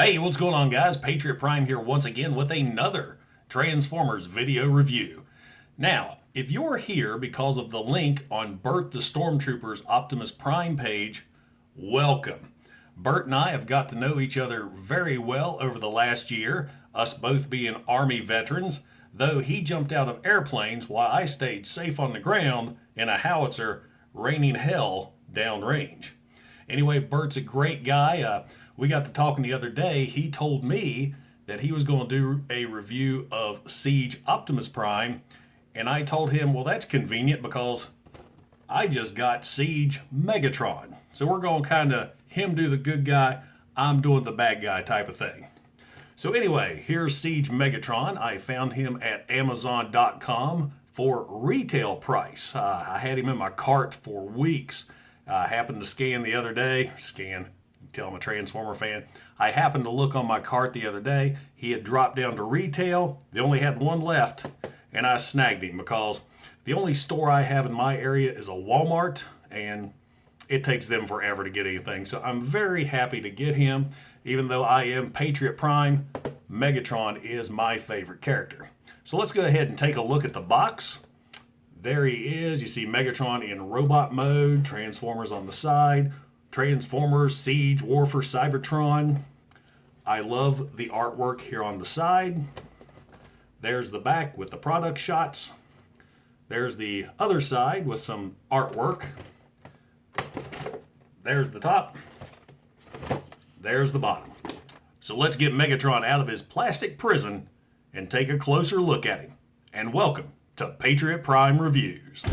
Hey, what's going on, guys? Patriot Prime here once again with another Transformers video review. Now, if you're here because of the link on Bert the Stormtrooper's Optimus Prime page, welcome. Bert and I have got to know each other very well over the last year, us both being Army veterans, though he jumped out of airplanes while I stayed safe on the ground in a howitzer raining hell downrange. Anyway, Bert's a great guy. We got to talking the other day. He told me that he was going to do a review of SIEGE Optimus Prime, and I told him, well, that's convenient because I just got SIEGE Megatron. So we're going to kind of him do the good guy, I'm doing the bad guy type of thing. So anyway, here's SIEGE Megatron. I found him at Amazon.com for retail price. I had him in my cart for weeks. I happened to scan the other day. Tell I'm a Transformer fan. I happened to look on my cart the other day. He had dropped down to retail. They only had one left, and I snagged him because the only store I have in my area is a Walmart, and it takes them forever to get anything. So I'm very happy to get him. Even though I am Patriot Prime, Megatron is my favorite character. So let's go ahead and take a look at the box. There he is. You see Megatron in robot mode, Transformers on the side, Transformers, Siege, War for Cybertron. I love the artwork here on the side. There's the back with the product shots. There's the other side with some artwork. There's the top. There's the bottom. So let's get Megatron out of his plastic prison and take a closer look at him. And welcome to Patriot Prime Reviews.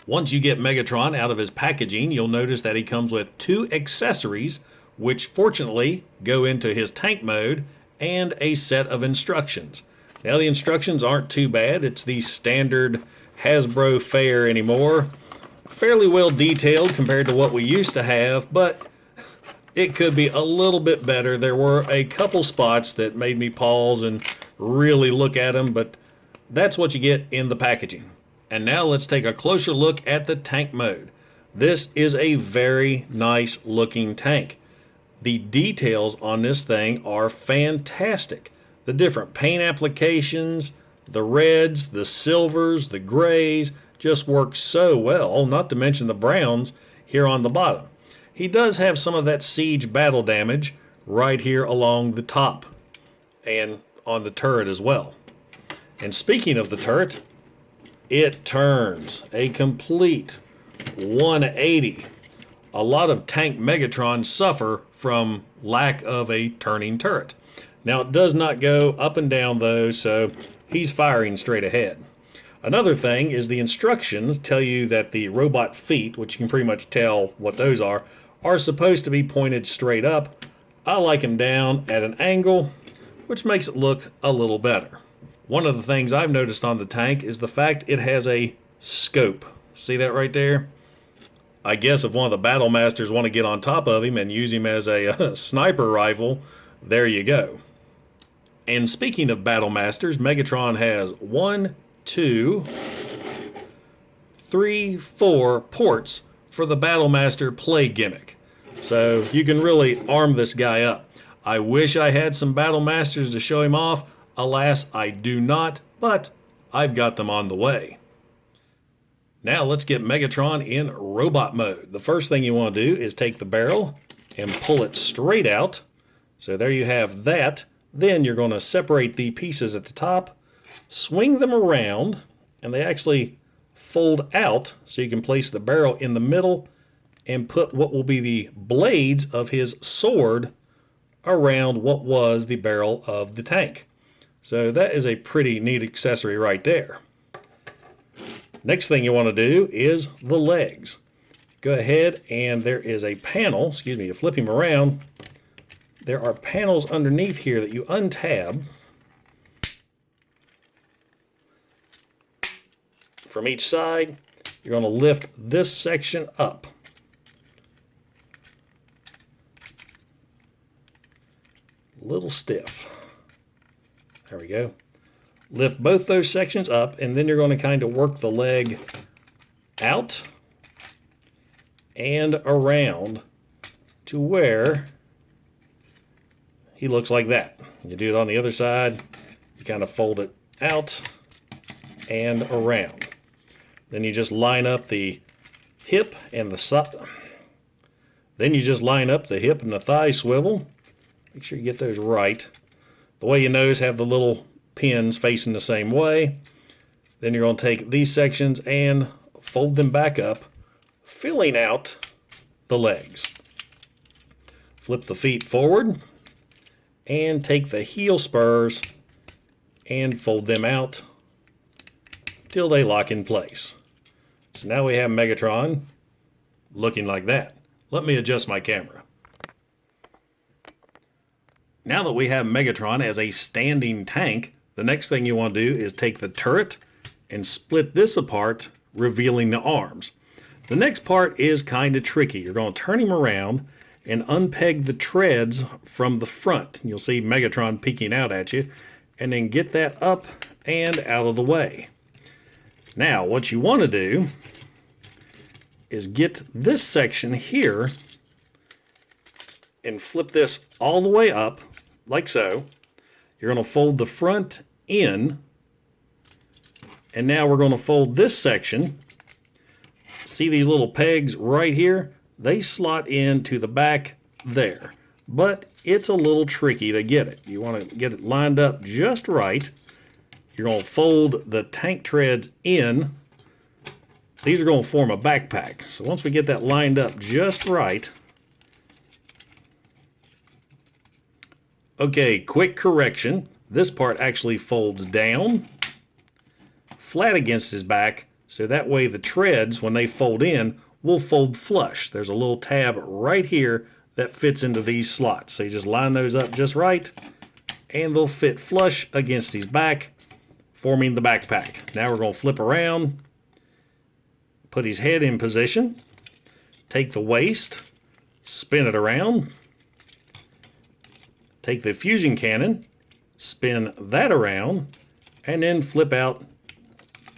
Once you get Megatron out of his packaging, you'll notice that he comes with two accessories, which fortunately go into his tank mode, and a set of instructions. Now the instructions aren't too bad. It's the standard Hasbro fare anymore. Fairly well detailed compared to what we used to have, but it could be a little bit better. There were a couple spots that made me pause and really look at them, but that's what you get in the packaging. And now let's take a closer look at the tank mode. This is a very nice looking tank. The details on this thing are fantastic. The different paint applications, the reds, the silvers, the grays, just work so well, not to mention the browns here on the bottom. He does have some of that Siege battle damage right here along the top and on the turret as well. And speaking of the turret, it turns a complete 180. A lot of tank Megatrons suffer from lack of a turning turret. Now it does not go up and down though, so he's firing straight ahead. Another thing is the instructions tell you that the robot feet, which you can pretty much tell what those are supposed to be pointed straight up. I like them down at an angle, which makes it look a little better. One of the things I've noticed on the tank is the fact it has a scope. See that right there? I guess if one of the battle masters want to get on top of him and use him as a sniper rifle, there you go. And speaking of battle masters, Megatron has 1, 2, 3, 4 ports for the battle master play gimmick. So you can really arm this guy up. I wish I had some battle masters to show him off. Alas, I do not, but I've got them on the way. Now let's get Megatron in robot mode. The first thing you want to do is take the barrel and pull it straight out. So there you have that. Then you're going to separate the pieces at the top, swing them around, and they actually fold out so you can place the barrel in the middle and put what will be the blades of his sword around what was the barrel of the tank. So that is a pretty neat accessory right there. Next thing you want to do is the legs. Go ahead and there is a panel, you flip him around. There are panels underneath here that you untab. From each side, you're going to lift this section up. A little stiff. There we go. Lift both those sections up, and then you're going to kind of work the leg out and around to where he looks like that. You do it on the other side. You kind of fold it out and around. Then you just line up the hip and the side. Then you just line up the hip and the thigh swivel. Make sure you get those right. The way you know is have the little pins facing the same way. Then you're going to take these sections and fold them back up, filling out the legs. Flip the feet forward and take the heel spurs and fold them out till they lock in place. So now we have Megatron looking like that. Let me adjust my camera. Now that we have Megatron as a standing tank, the next thing you want to do is take the turret and split this apart, revealing the arms. The next part is kind of tricky. You're going to turn him around and unpeg the treads from the front. You'll see Megatron peeking out at you, and then get that up and out of the way. Now, what you want to do is get this section here and flip this all the way up, like so. You're going to fold the front in, and now we're going to fold this section. See these little pegs right here? They slot into the back there, but it's a little tricky to get it. You want to get it lined up just right. You're going to fold the tank treads in. These are going to form a backpack. So once we get that lined up just right. Okay, quick correction. This part actually folds down, flat against his back, so that way the treads, when they fold in, will fold flush. There's a little tab right here that fits into these slots. So you just line those up just right, and they'll fit flush against his back, forming the backpack. Now we're going to flip around, put his head in position, take the waist, spin it around, take the fusion cannon, spin that around, and then flip out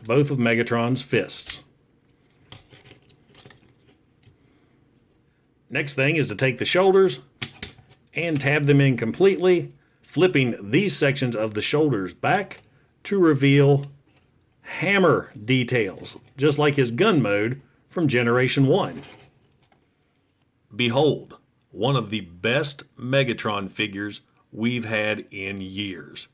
both of Megatron's fists. Next thing is to take the shoulders and tab them in completely, flipping these sections of the shoulders back to reveal hammer details, just like his gun mode from Generation 1. Behold, one of the best Megatron figures we've had in years.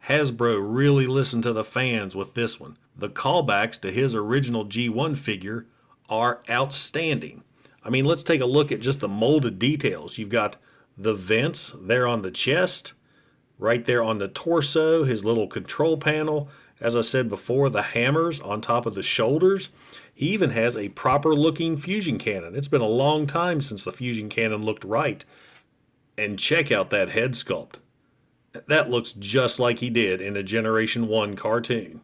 Hasbro really listened to the fans with this one. The callbacks to his original G1 figure are outstanding. I mean, let's take a look at just the molded details. You've got the vents there on the chest, right there on the torso, his little control panel. As I said before, the hammers on top of the shoulders. He even has a proper looking fusion cannon. It's been a long time since the fusion cannon looked right. And check out that head sculpt. That looks just like he did in the Generation 1 cartoon.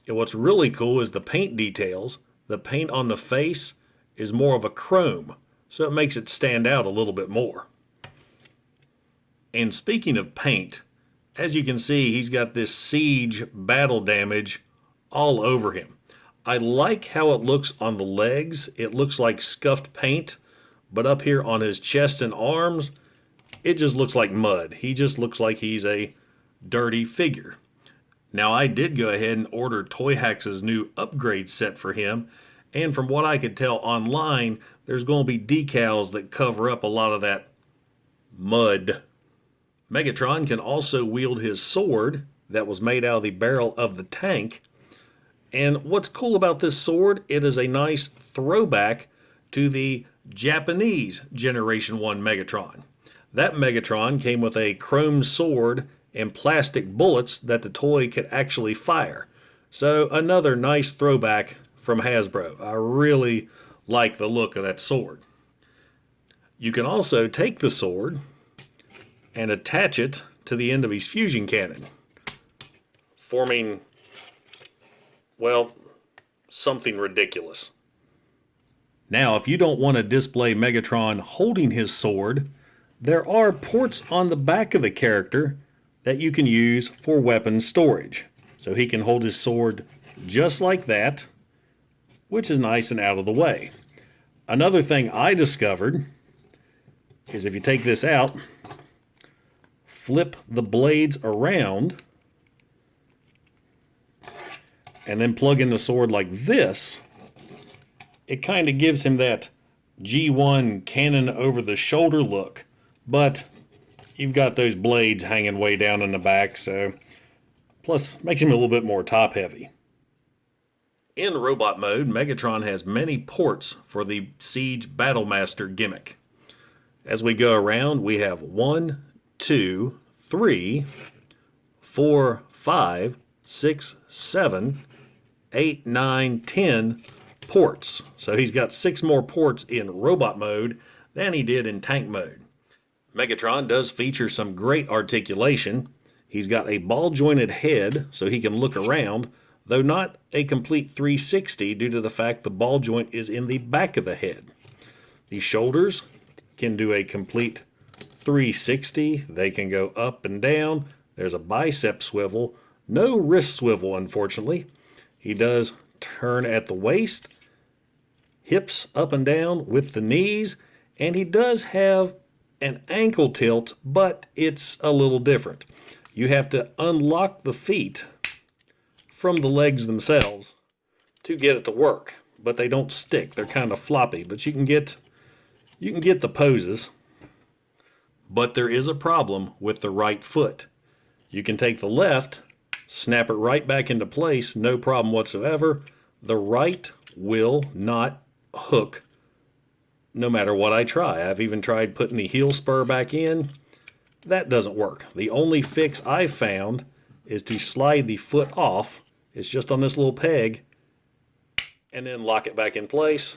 And what's really cool is the paint details. The paint on the face is more of a chrome, so it makes it stand out a little bit more. And speaking of paint, as you can see, he's got this Siege battle damage all over him. I like how it looks on the legs. It looks like scuffed paint, but up here on his chest and arms, it just looks like mud. He just looks like he's a dirty figure. Now, I did go ahead and order Toy Hacks' new upgrade set for him, and from what I could tell online, there's going to be decals that cover up a lot of that mud. Megatron can also wield his sword that was made out of the barrel of the tank. And what's cool about this sword, it is a nice throwback to the Japanese Generation 1 Megatron. That Megatron came with a chrome sword and plastic bullets that the toy could actually fire. So another nice throwback from Hasbro. I really like the look of that sword. You can also take the sword and attach it to the end of his fusion cannon, forming, well, something ridiculous. Now, if you don't want to display Megatron holding his sword, there are ports on the back of the character that you can use for weapon storage. So he can hold his sword just like that, which is nice and out of the way. Another thing I discovered is if you take this out, flip the blades around, and then plug in the sword like this, it kind of gives him that G1 cannon over the shoulder look. But you've got those blades hanging way down in the back, so plus makes him a little bit more top heavy. In robot mode, Megatron has many ports for the Siege Battlemaster gimmick. As we go around, we have 1, 2, 3, 4, 5, 6, 7, 8, 9, 10 ports. So he's got 6 more ports in robot mode than he did in tank mode. Megatron does feature some great articulation. He's got a ball-jointed head so he can look around, though not a complete 360 due to the fact the ball joint is in the back of the head. The shoulders can do a complete 360. They can go up and down. There's a bicep swivel. No wrist swivel, unfortunately. He does turn at the waist, hips up and down with the knees, and he does have an ankle tilt, but it's a little different. You have to unlock the feet from the legs themselves to get it to work, but they don't stick. They're kind of floppy, but you can get the poses. But there is a problem with the right foot. You can take the left, snap it right back into place, no problem whatsoever. The right will not hook no matter what I try. I've even tried putting the heel spur back in. That doesn't work. The only fix I've found is to slide the foot off. It's just on this little peg, and then lock it back in place,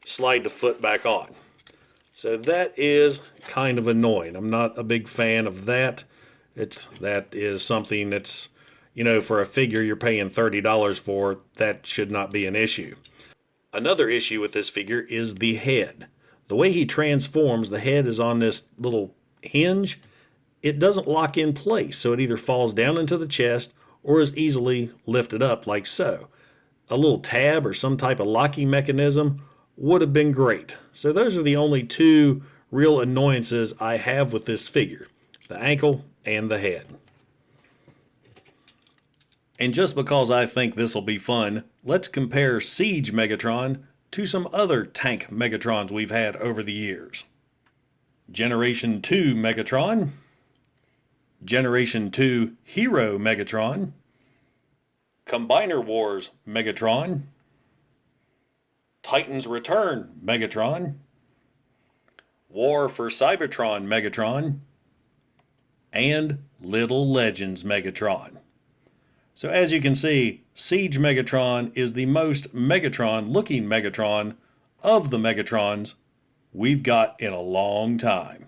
slide the foot back on. So that is kind of annoying. I'm not a big fan of that. That is something that's, for a figure you're paying $30 for, that should not be an issue. Another issue with this figure is the head. The way he transforms, the head is on this little hinge. It doesn't lock in place, so it either falls down into the chest or is easily lifted up like so. A little tab or some type of locking mechanism would have been great. So those are the only 2 real annoyances I have with this figure: the ankle and the head. And just because I think this will be fun, let's compare Siege Megatron to some other tank Megatrons we've had over the years. Generation 2 Megatron, Generation 2 Hero Megatron, Combiner Wars Megatron, Titans Return Megatron, War for Cybertron Megatron, and Little Legends Megatron. So as you can see, Siege Megatron is the most Megatron-looking Megatron of the Megatrons we've got in a long time.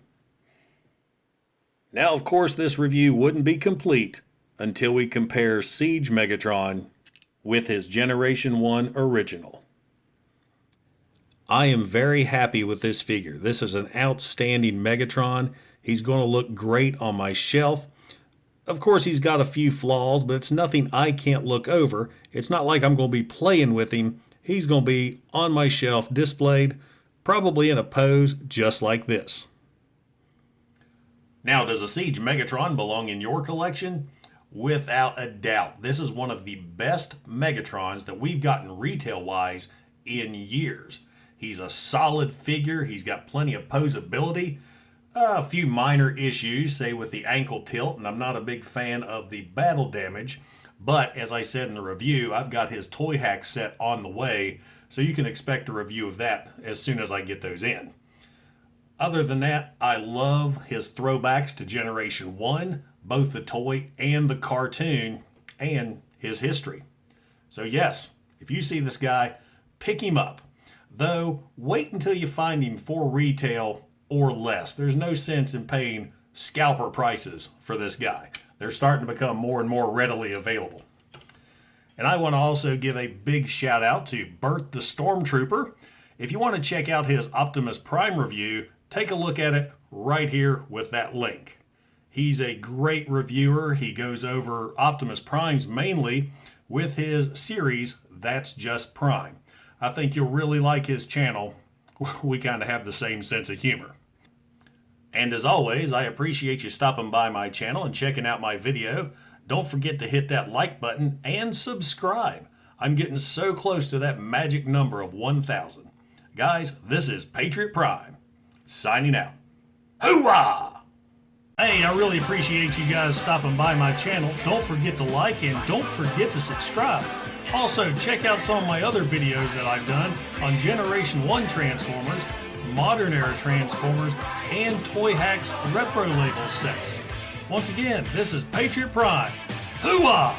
Now, of course, this review wouldn't be complete until we compare Siege Megatron with his Generation 1 original. I am very happy with this figure. This is an outstanding Megatron. He's going to look great on my shelf. Of course, he's got a few flaws, but it's nothing I can't look over. It's not like I'm going to be playing with him. He's going to be on my shelf displayed, probably in a pose just like this. Now, does a Siege Megatron belong in your collection? Without a doubt. This is one of the best Megatrons that we've gotten retail-wise in years. He's a solid figure. He's got plenty of posability. A few minor issues, say with the ankle tilt, and I'm not a big fan of the battle damage. But as I said in the review, I've got his toy hack set on the way, so you can expect a review of that as soon as I get those in. Other than that, I love his throwbacks to Generation 1, both the toy and the cartoon, and his history. So yes, if you see this guy, pick him up. Though, wait until you find him for retail or less. There's no sense in paying scalper prices for this guy. They're starting to become more and more readily available. And I want to also give a big shout out to Bert the Stormtrooper. If you want to check out his Optimus Prime review, take a look at it right here with that link. He's a great reviewer. He goes over Optimus Primes mainly with his series, That's Just Prime. I think you'll really like his channel. We kind of have the same sense of humor. And as always, I appreciate you stopping by my channel and checking out my video. Don't forget to hit that like button and subscribe. I'm getting so close to that magic number of 1,000. Guys, this is Patriot Prime, signing out. Hoorah! Hey, I really appreciate you guys stopping by my channel. Don't forget to like and don't forget to subscribe. Also, check out some of my other videos that I've done on Generation 1 Transformers, Modern Era Transformers, and Toy Hacks Retro Label sets. Once again, this is Patriot Prime. Hooah!